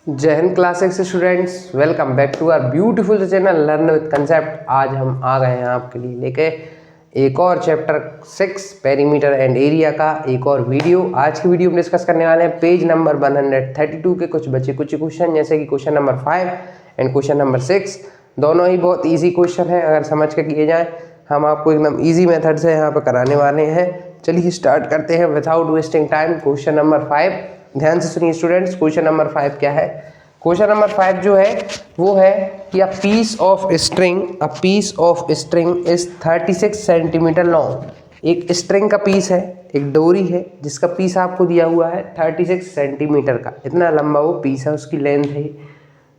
जय Hind classics students, welcome back to our beautiful channel learn with concept. आज हम आ गए हैं आपके लिए लेके एक और चैप्टर 6 पेरीमीटर एंड एरिया का एक और वीडियो। आज की वीडियो में डिस्कस करने वाले हैं पेज नंबर 132 के कुछ बचे कुछ क्वेश्चन, जैसे कि question number 5 and question number 6। दोनों ही बहुत ईजी क्वेश्चन है, अगर समझ के किए जाए। हम आपको एकदम ईजी मेथड से यहाँ पर कराने वाले हैं। चलिए स्टार्ट करते हैं without wasting time. Question number 5, ध्यान से सुनिए स्टूडेंट्स। क्वेश्चन नंबर 5 क्या है? क्वेश्चन नंबर 5 जो है वो है कि a piece of string is 36 centimetre long. एक स्ट्रिंग का पीस है, एक डोरी है जिसका पीस आपको दिया हुआ है 36 सेंटीमीटर का, इतना लंबा वो पीस है, उसकी लेंथ है।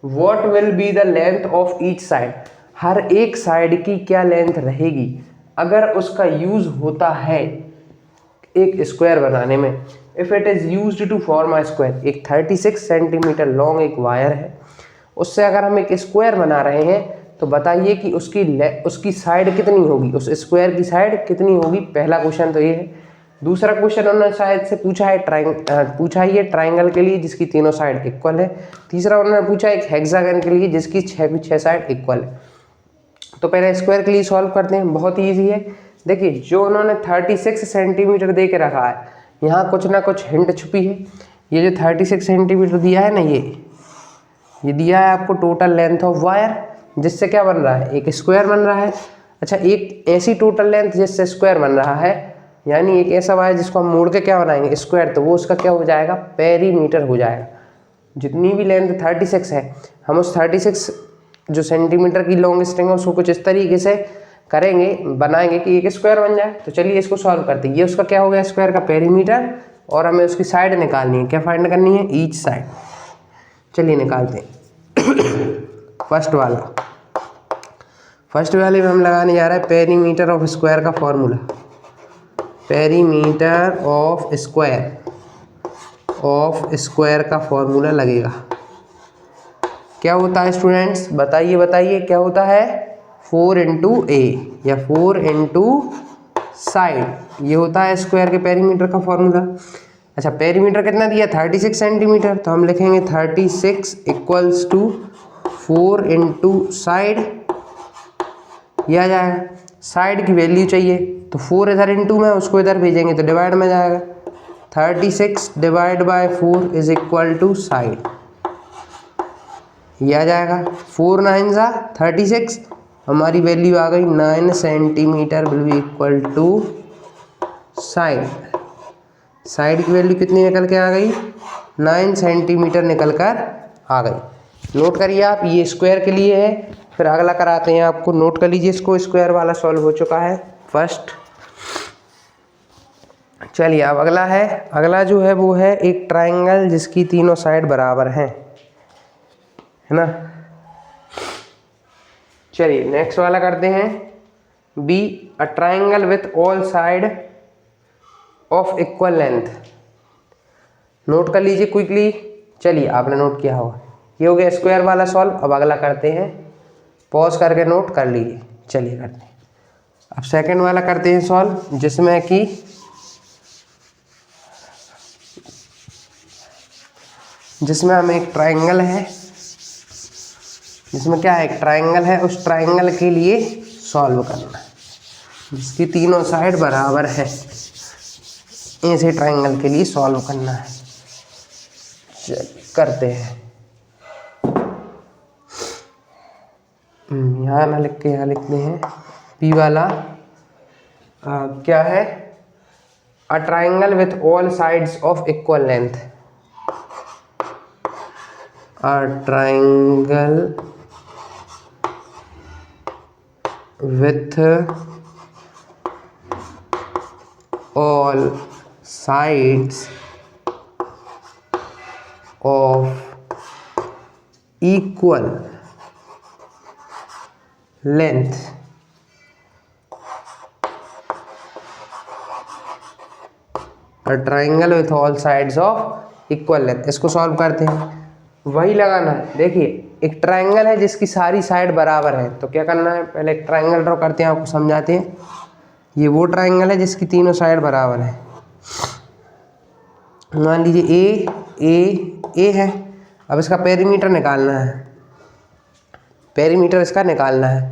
What will be the length of each side? हर एक साइड की क्या लेंथ रहेगी अगर उसका यूज होता है एक स्क्वायर बनाने में। If it is used to form a square, एक 36 सेंटीमीटर लॉन्ग एक वायर है, उससे अगर हम एक स्क्वायर बना रहे हैं तो बताइए कि उसकी साइड कितनी होगी, उस स्क्वायर की साइड कितनी होगी। पहला क्वेश्चन तो ये है। दूसरा क्वेश्चन उन्होंने शायद से पूछा है ट्राइंगल के लिए जिसकी तीनों साइड इक्वल है। तीसरा उन्होंने पूछा एक हेक्सागन के लिए जिसकी छह साइड इक्वल है। तो पहले स्क्वायर के लिए सॉल्व करते हैं, बहुत ईजी है। देखिए जो उन्होंने 36 सेंटीमीटर दे के रखा है, यहाँ कुछ ना कुछ हिंट छुपी है। ये जो 36 सेंटीमीटर दिया है ना, ये दिया है आपको टोटल लेंथ ऑफ वायर, जिससे क्या बन रहा है, एक स्क्वायर बन रहा है। अच्छा, एक ऐसी टोटल लेंथ जिससे स्क्वायर बन रहा है, यानी एक ऐसा वायर जिसको हम मोड़ के क्या बनाएंगे, स्क्वायर, तो वो उसका क्या हो जाएगा, पेरीमीटर हो जाएगा। जितनी भी लेंथ 36 है, हम उस 36 जो सेंटीमीटर की लॉन्ग स्ट्रिंग है उसको कुछ इस तरीके से करेंगे, बनाएंगे कि एक स्क्वायर बन जाए। तो चलिए इसको सॉल्व करते हैं। ये उसका क्या हो गया, स्क्वायर का पेरीमीटर, और हमें उसकी साइड निकालनी है। क्या फाइंड करनी है, ईच साइड। चलिए निकालते हैं। फर्स्ट वाले में हम लगाने जा रहे हैं पेरीमीटर ऑफ स्क्वायर का फॉर्मूला। पेरीमीटर ऑफ स्क्वायर का फॉर्मूला लगेगा। क्या होता है स्टूडेंट्स, बताइए क्या होता है, 4 इंटू ए या 4 इंटू साइड, ये होता है स्क्वायर के पेरीमीटर का फॉर्मूला। अच्छा, पेरीमीटर कितना दिया, 36 सेंटीमीटर, तो हम लिखेंगे 36 इक्वल्स टू 4 इंटू साइड। यह आ जाएगा, साइड की वैल्यू चाहिए तो 4 इधर इंटू में, उसको इधर भेजेंगे तो डिवाइड में जाएगा। 36 divide by 4 is equal to side, यह आ जाएगा। 4 9 जा 36, हमारी वैल्यू आ गई 9 centimetre will be equal to side. Side की वैल्यू कितनी निकल के आ गई, 9 सेंटीमीटर निकल कर आ गई। नोट करिए आप, ये स्क्वायर के लिए है। फिर अगला कराते हैं आपको, नोट कर लीजिए इसको, स्क्वायर वाला सॉल्व हो चुका है फर्स्ट। चलिए अब अगला जो है वो है एक ट्राइंगल जिसकी तीनों साइड बराबर हैं, है ना। चलिए नेक्स्ट वाला करते हैं, be a triangle with all side of equal length. Note कर लीजिए क्विकली। चलिए आपने नोट किया होगा, ये हो गया स्क्वायर वाला सॉल्व। अब अगला करते हैं, पॉज करके नोट कर लीजिए। चलिए करते हैं अब सेकंड वाला करते हैं सॉल्व, जिसमें हमें एक ट्राइंगल है, जिसमें क्या है, एक ट्राइंगल है, उस ट्राइंगल के लिए सॉल्व करना है जिसकी तीनों साइड बराबर है। ऐसे ट्राइंगल के लिए सॉल्व करना है। करते हैं, यहाँ ना लिख के यहाँ लिखते हैं पी वाला। क्या है, a triangle with all sides of equal length. A triangle with all sides of equal length a triangle with all sides of equal length। इसको सॉल्व करते हैं, वही लगाना है। देखिए एक ट्राइंगल है जिसकी सारी साइड बराबर है, तो क्या करना है, पहले एक ट्राइंगल ड्रॉ करते हैं, आपको समझाते हैं। ये वो ट्राइंगल है जिसकी तीनों साइड बराबर है। मान लीजिए ए ए ए है, अब इसका पेरीमीटर निकालना है, पेरीमीटर इसका निकालना है।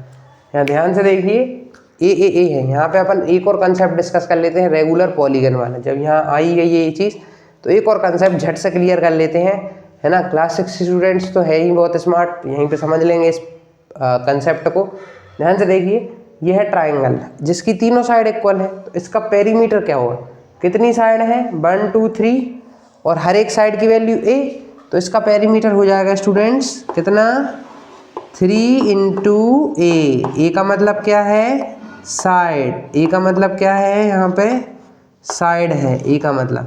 यहाँ ध्यान से देखिए ए है। यहाँ पे अपन एक और कंसेप्ट डिस्कस कर लेते हैं रेगुलर पॉलीगन वाला। जब यहाँ आई गई ये चीज़ तो एक और कंसेप्ट झट से क्लियर कर लेते हैं, है ना। क्लास 6 स्टूडेंट्स तो है ही बहुत स्मार्ट, यहीं पे समझ लेंगे इस कंसेप्ट को। ध्यान से देखिए, ये है ट्राइंगल जिसकी तीनों साइड इक्वल है, तो इसका पेरीमीटर क्या होगा, कितनी साइड है 1 2 3 और हर एक साइड की वैल्यू a, तो इसका पेरीमीटर हो जाएगा स्टूडेंट्स कितना 3 इंटू ए का मतलब क्या है साइड, ए का मतलब क्या है यहाँ पे साइड है ए का मतलब,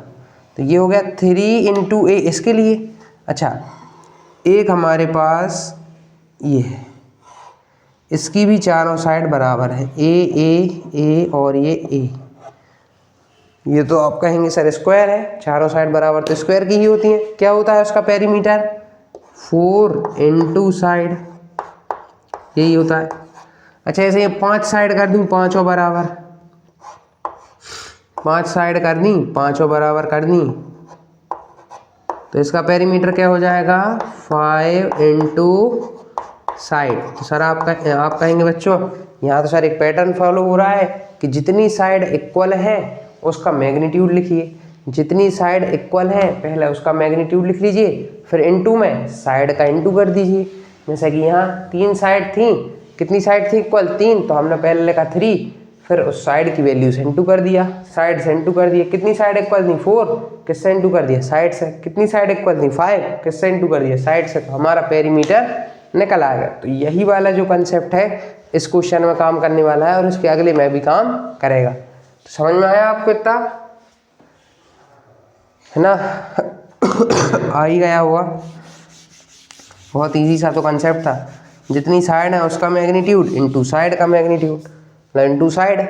तो ये हो गया 3 इंटू ए इसके लिए। अच्छा एक हमारे पास ये है, इसकी भी चारों साइड बराबर है ए और ये ये तो आप कहेंगे सर स्क्वायर है, चारों साइड बराबर तो स्क्वायर की ही होती है। क्या होता है उसका पेरीमीटर 4 इंटू साइड, यही होता है। अच्छा ऐसे ये 5 साइड कर दूँ, पाँचों बराबर, 5 साइड कर दी, पाँचों बराबर कर दी, तो इसका पेरीमीटर क्या हो जाएगा 5 इंटू साइड। तो सर आप कहेंगे बच्चों यहाँ तो सर एक पैटर्न फॉलो हो रहा है कि जितनी साइड इक्वल है उसका मैग्नीट्यूड लिखिए, जितनी साइड इक्वल है पहले उसका मैग्नीट्यूड लिख लीजिए, फिर इनटू में साइड का इनटू कर दीजिए। जैसे कि यहाँ 3 साइड थी, कितनी साइड थी इक्वल 3, तो हमने पहले लिखा 3, फिर उस साइड की वैल्यू से इनटू कर दिया, साइड से इनटू कर दिया। कितनी साइड इक्वल थी 4, किससे इनटू कर दिया साइड से। कितनी साइड इक्वल थी 5, किससे इनटू कर दिया साइड से, तो हमारा पेरीमीटर निकल आएगा। तो यही वाला जो कंसेप्ट है इस क्वेश्चन में काम करने वाला है और इसके अगले में भी काम करेगा। तो समझ में आया आपको इतना, है ना आ ही गया होगा, बहुत इजी सा तो कंसेप्ट था। जितनी साइड है उसका मैग्नीट्यूड इनटू साइड का मैग्नीट्यूड, इनटू साइड।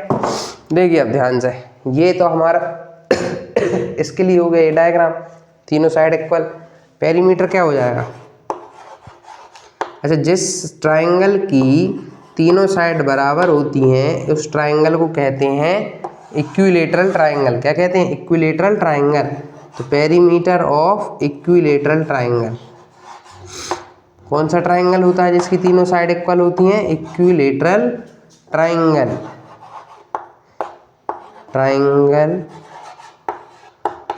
देखिए अब ध्यान से, ये तो हमारा इसके लिए हो गया ये डायग्राम, तीनों साइड इक्वल, पेरीमीटर क्या हो जाएगा। अच्छा जिस ट्राइंगल की तीनों साइड बराबर होती हैं उस ट्राइंगल को कहते हैं इक्विलेटरल ट्राइंगल। क्या कहते हैं इक्विलेटरल ट्राइंगल। तो पेरीमीटर ऑफ इक्विलेटरल ट्राइंगल, कौन सा ट्राइंगल होता है जिसकी तीनों साइड इक्वल होती हैं, इक्विलेटरल ट्राइंगल। ट्राइंगल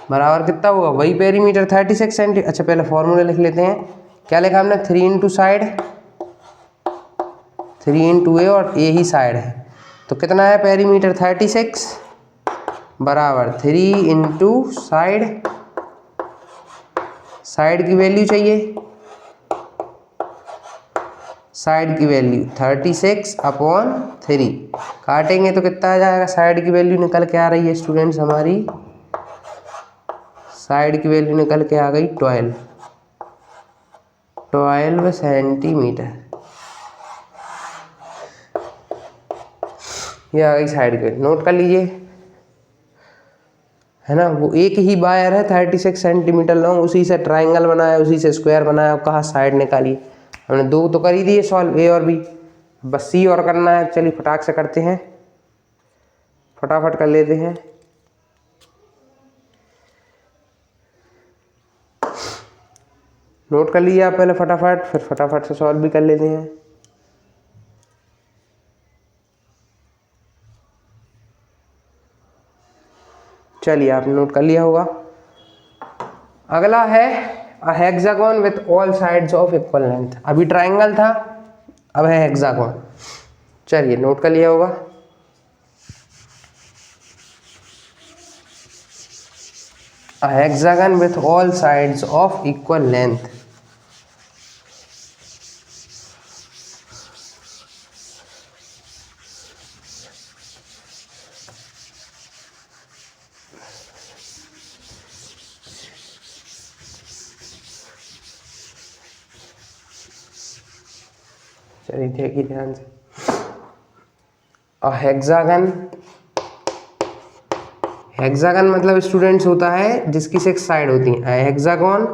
बराबर कितना होगा वही पेरीमीटर 36 सेंटीमीटर। अच्छा पहले फॉर्मूला लिख लेते हैं, क्या लिखा हमने 3 इंटू साइड, 3 इंटू ए और ए ही साइड है, तो कितना है पेरीमीटर 36 बराबर 3 इंटू साइड, साइड की वैल्यू चाहिए, साइड की वैल्यू 36 अपॉन 3, काटेंगे तो कितना आ जाएगा, साइड की वैल्यू निकल के आ रही है स्टूडेंट्स हमारी, साइड की वैल्यू निकल के आ गई 12 सेंटीमीटर। ये आ गई साइड की, नोट कर लीजिए, है ना। वो एक ही वायर है 36 सेंटीमीटर लॉन्ग, उसी से ट्राइंगल बनाया, उसी से स्क्वायर बनाया, कहा साइड निकाली। हमने 2 तो कर ही दिए सॉल्व, ए और बी, बस सी और करना है। चलिए फटाक से करते हैं, फटाफट कर लेते हैं। नोट कर लीजिए आप पहले फटाफट, फिर फटाफट से सॉल्व भी कर लेते हैं। चलिए आपने नोट कर लिया होगा। अगला है a hexagon with all sides of equal length. अभी ट्राइंगल था, अब है हेक्सागोन। चलिए नोट कर लिया होगा। A hexagon with all sides of equal length. चलिए देखिए ध्यान से, हेक्सागन, हेक्सागन मतलब स्टूडेंट्स होता है जिसकी 6 साइड होती हैं। Hexagon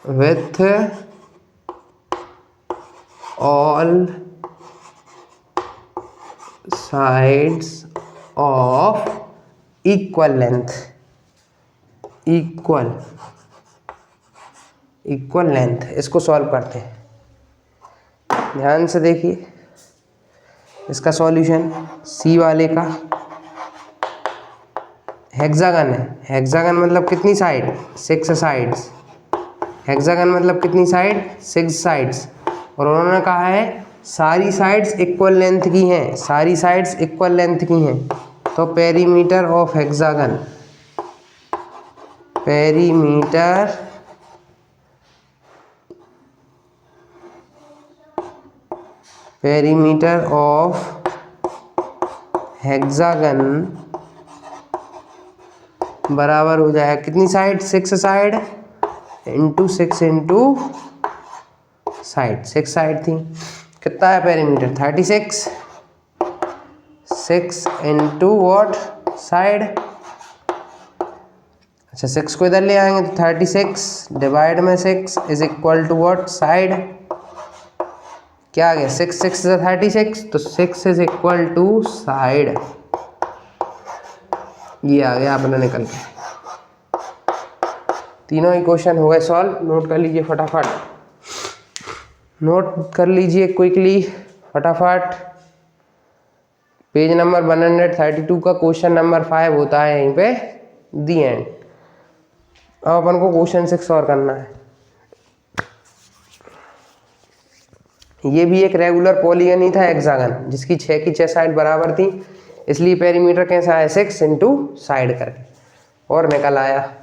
with all sides of equal length, equal equal length. इसको सॉल्व करते हैं, ध्यान से देखिए इसका सॉल्यूशन। सी वाले का हेक्सागन है, हेक्सागन मतलब कितनी साइड, 6 साइड्स। हेक्सागन मतलब कितनी साइड, 6 साइड्स। और उन्होंने कहा है सारी साइड्स इक्वल लेंथ की हैं, सारी साइड्स इक्वल लेंथ की हैं। तो perimeter of hexagon, perimeter of hexagon बराबर हो जाएगा कितनी side, 6 side into 6 into side. 6 side थी, कितना है पेरीमीटर, 36। 6 into what, side. अच्छा 6 को इधर ले आएंगे तो 36 डिवाइड में 6 is equal to what, side. क्या आ गया, 6 6 से 36, तो 6 इज इक्वल टू साइड। ये आ गया अपना निकल के। तीनों ही क्वेश्चन हो गए सॉल्व। नोट कर लीजिए फटाफट, नोट कर लीजिए क्विकली फटाफट। पेज नंबर 132 का क्वेश्चन नंबर 5 होता है यहीं पे दी एंड। अब अपन को क्वेश्चन 6 और करना है। ये भी एक रेगुलर पॉलीगन ही था हेक्सागन, जिसकी 6 की 6 साइड बराबर थी, इसलिए पेरीमीटर कैसा आया, 6 इंटू साइड करके, और निकल आया।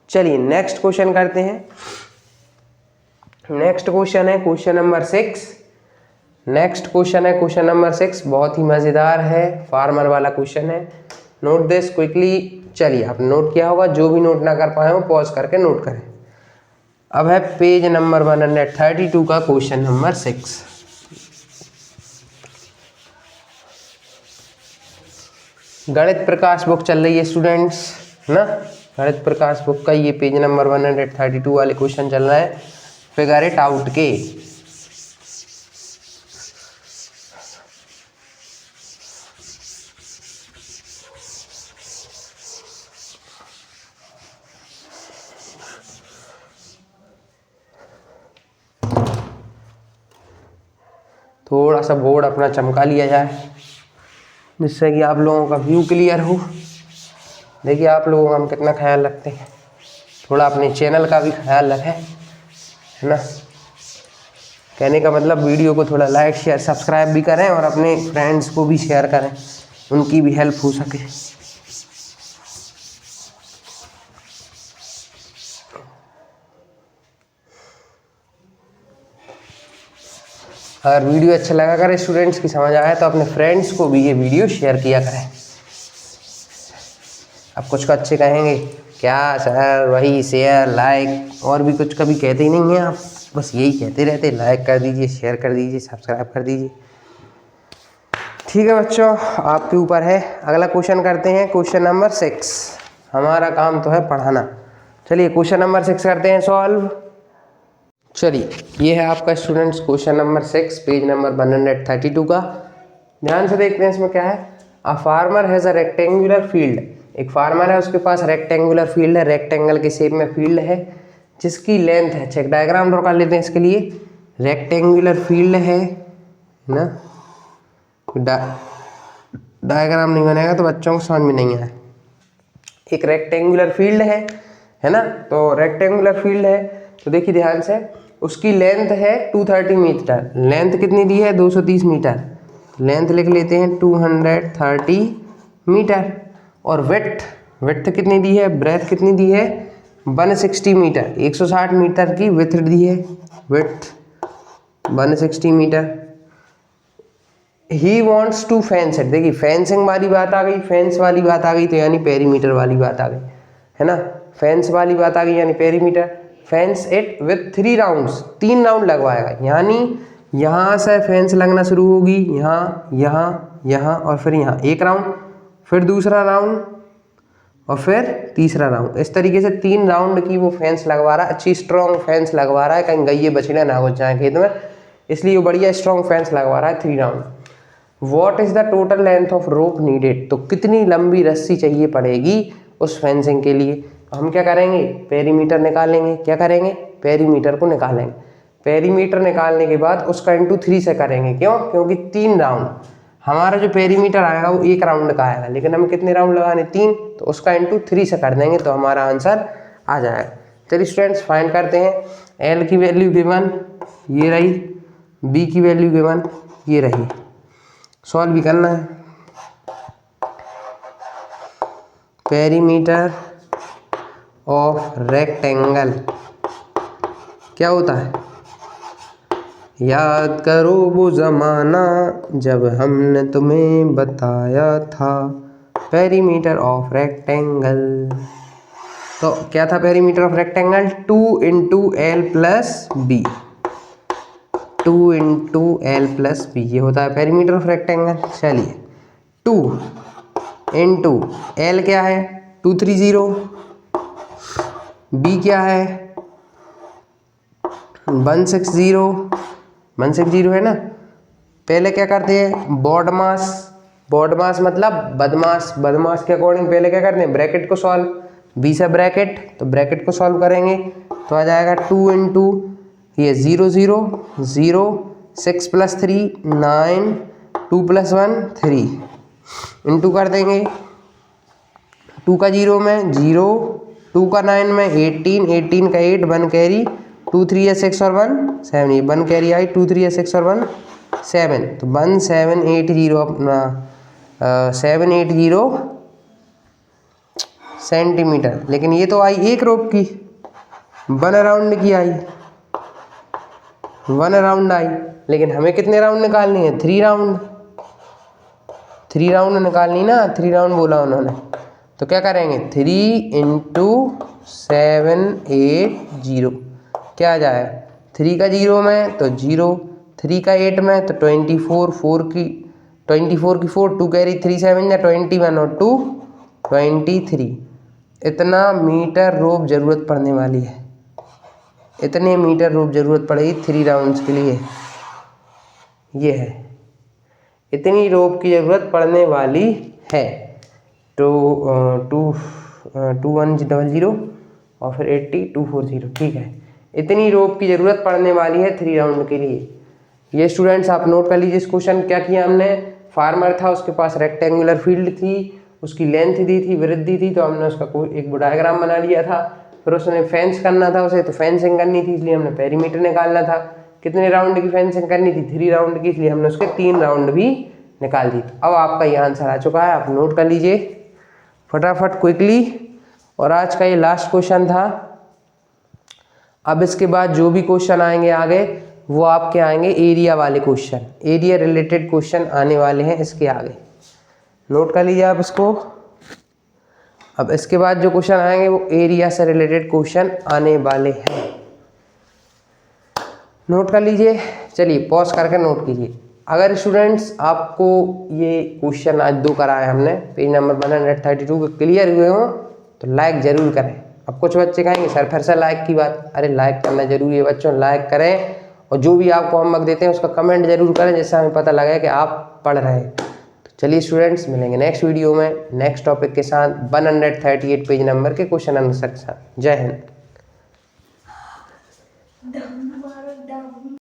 चलिए नेक्स्ट क्वेश्चन करते हैं। नेक्स्ट क्वेश्चन है क्वेश्चन नंबर 6। नेक्स्ट क्वेश्चन है क्वेश्चन नंबर 6, बहुत ही मजेदार है, फार्मर वाला क्वेश्चन है। Note this quickly. चलिए आप नोट किया होगा, जो भी नोट ना कर पाए हो पॉज करके नोट करें। अब है पेज नंबर 132 का क्वेश्चन नंबर 6। गणित प्रकाश बुक चल रही है स्टूडेंट्स ना, गणित प्रकाश बुक का ये पेज नंबर 132 वाले क्वेश्चन चल रहा है, फिगर इट आउट के। थोड़ा सा बोर्ड अपना चमका लिया जाए जिससे कि आप लोगों का व्यू क्लियर हो। देखिए आप लोगों का हम कितना ख्याल रखते हैं, थोड़ा अपने चैनल का भी ख्याल रखें, है ना। कहने का मतलब वीडियो को थोड़ा लाइक शेयर सब्सक्राइब भी करें और अपने फ्रेंड्स को भी शेयर करें, उनकी भी हेल्प हो सके। अगर वीडियो अच्छा लगा करे, स्टूडेंट्स की समझ आए, तो अपने फ्रेंड्स को भी ये वीडियो शेयर किया करें। अब कुछ अच्छे कहेंगे क्या सर, वही शेयर लाइक और भी कुछ कभी कहते ही नहीं हैं आप, बस यही कहते रहते, लाइक कर दीजिए, शेयर कर दीजिए, सब्सक्राइब कर दीजिए। ठीक है बच्चों, आपके ऊपर है। अगला क्वेश्चन करते हैं, क्वेश्चन नंबर 6। हमारा काम तो है पढ़ाना। चलिए क्वेश्चन नंबर 6 करते हैं सॉल्व। चलिए ये है आपका students question number 6, page number 132 का। ध्यान से देखते हैं इसमें क्या है। A farmer has a rectangular field. एक फार्मर है, उसके पास रेक्टेंगुलर फील्ड है, रेक्टेंगल के शेप में फील्ड है, जिसकी लेंथ है, चेक डायग्राम ड्रॉ कर लेते हैं इसके लिए। रेक्टेंगुलर फील्ड है ना, डायग्राम नहीं बनेगा तो बच्चों को समझ में नहीं आए। एक रेक्टेंगुलर फील्ड है ना, तो रेक्टेंगुलर फील्ड है तो देखिए ध्यान से, उसकी लेंथ है 230 मीटर। लेंथ कितनी दी है, 230 मीटर। लेंथ लिख लेते हैं 230 मीटर। और विड्थ कितनी दी है, ब्रेथ कितनी दी है, 160 मीटर। 160 मीटर की विड्थ दी है, width 160 metre. He wants to fence it. देखिए फेंसिंग वाली बात आ गई, फेंस वाली बात आ गई, तो यानी पेरीमीटर वाली बात आ गई, है ना। फेंस वाली बात आ गई यानी perimeter. Fence it with 3 rounds, 3 round लगवाएगा, यानी यहाँ से फेंस लगना शुरू होगी, यहाँ यहाँ यहाँ और फिर यहाँ एक राउंड, फिर दूसरा राउंड और फिर तीसरा राउंड। इस तरीके से 3 राउंड की वो फेंस लगवा रहा है। अच्छी स्ट्रॉन्ग फेंस लगवा रहा है, कहीं गइये बछड़े ना घुस जाए खेत में, इसलिए वो बढ़िया स्ट्रॉन्ग फेंस लगवा रहा है 3 round. What is the total length of rope needed. तो कितनी लंबी रस्सी चाहिए पड़ेगी उस फेंसिंग के लिए। हम क्या करेंगे, पेरीमीटर निकालेंगे। क्या करेंगे, पेरीमीटर को निकालेंगे। पेरीमीटर निकालने के बाद उसका इंटू 3 से करेंगे। क्यों, क्योंकि 3 राउंड, हमारा जो पेरीमीटर आएगा वो 1 राउंड का आएगा, लेकिन हमें कितने राउंड लगाने, 3, तो उसका इंटू 3 से कर देंगे तो हमारा आंसर आ जाएगा। चलिए स्टूडेंट्स फाइंड करते हैं। एल की वैल्यू गिवन ये रही, बी की वैल्यू गिवन ये रही, सॉल्व भी करना है। पेरीमीटर ऑफ रेक्टेंगल क्या होता है, याद करो वो ज़माना जब हमने तुम्हें बताया था। पेरीमीटर ऑफ रेक्टेंगल, तो क्या था perimeter of rectangle, 2 into L plus B, 2 into L plus B, ये होता है पेरीमीटर ऑफ रेक्टेंगल। चलिए 2 इंटू एल क्या है 230, बी क्या है 160 है ना। पहले क्या करते हैं, बॉड मास मतलब बदमाश के अकॉर्डिंग पहले क्या करते हैं, ब्रैकेट को सॉल्व, बी से ब्रैकेट, तो ब्रैकेट को सॉल्व करेंगे तो आ जाएगा 2 इंटू ये 0 0 0, 6 प्लस 3 9, 2 प्लस 1 3, इंटू कर देंगे 2 का 0 में 0, 2 का 9 में 18, 18 का 8, 1 कैरी, 2 3 6 और 1 7, ये 1 कैरी आई, 2 3 6 और 1 7, तो 1780 अपना 780 सेंटीमीटर। लेकिन ये तो आई एक रोप की, 1 राउंड की आई, 1 राउंड आई, लेकिन हमें कितने राउंड निकालनी है, 3 राउंड, 3 राउंड निकालनी ना, 3 राउंड बोला उन्होंने। तो क्या करेंगे 3 इंटू 780, क्या आ जाएगा 3 का 0 में तो 0, 3 का 8 में तो 24, 4 की 4, 2 कैरी 3 7 या 21 और 2 23। इतना मीटर रोप जरूरत पड़ने वाली है, इतने मीटर रोप जरूरत पड़ेगी 3 राउंड्स के लिए, ये है इतनी रोप की जरूरत पड़ने वाली है। तो 2100 और फिर 80 240, ठीक है, इतनी रोप की जरूरत पड़ने वाली है 3 राउंड के लिए। ये स्टूडेंट्स आप नोट कर लीजिए इस क्वेश्चन। क्या किया हमने, फार्मर था, उसके पास रेक्टेंगुलर फील्ड थी, उसकी लेंथ दी थी, विड्थ दी थी, तो हमने उसका कोई एक डायग्राम बना लिया था। फिर उसने फेंस करना था उसे, तो फेंसिंग करनी थी, इसलिए हमने पेरीमीटर निकालना था। कितने राउंड की फेंसिंग करनी थी, 3 राउंड की, इसलिए हमने उसके 3 राउंड भी निकाल दी। अब आपका ये आंसर आ चुका है, आप नोट कर लीजिए फटाफट क्विकली। और आज का ये लास्ट क्वेश्चन था। अब इसके बाद जो भी क्वेश्चन आएंगे आगे वो आपके आएंगे एरिया वाले क्वेश्चन, एरिया रिलेटेड क्वेश्चन आने वाले हैं इसके आगे, नोट कर लीजिए आप इसको। अब इसके बाद जो क्वेश्चन आएंगे वो एरिया से रिलेटेड क्वेश्चन आने वाले हैं, नोट कर लीजिए। चलिए पॉज करके नोट कीजिए। अगर स्टूडेंट्स आपको ये क्वेश्चन आज 2 कराए हमने, पेज नंबर 132 के क्लियर हुए हों तो लाइक ज़रूर करें। अब कुछ बच्चे कहेंगे सर फिर से लाइक की बात, अरे लाइक करना जरूरी है बच्चों, लाइक करें और जो भी आपको होमवर्क देते हैं उसका कमेंट जरूर करें, जिससे हमें पता लगे कि आप पढ़ रहे हैं। तो चलिए स्टूडेंट्स मिलेंगे नेक्स्ट वीडियो में नेक्स्ट टॉपिक के साथ 138 पेज नंबर के क्वेश्चन आंसर के साथ। जय हिंद।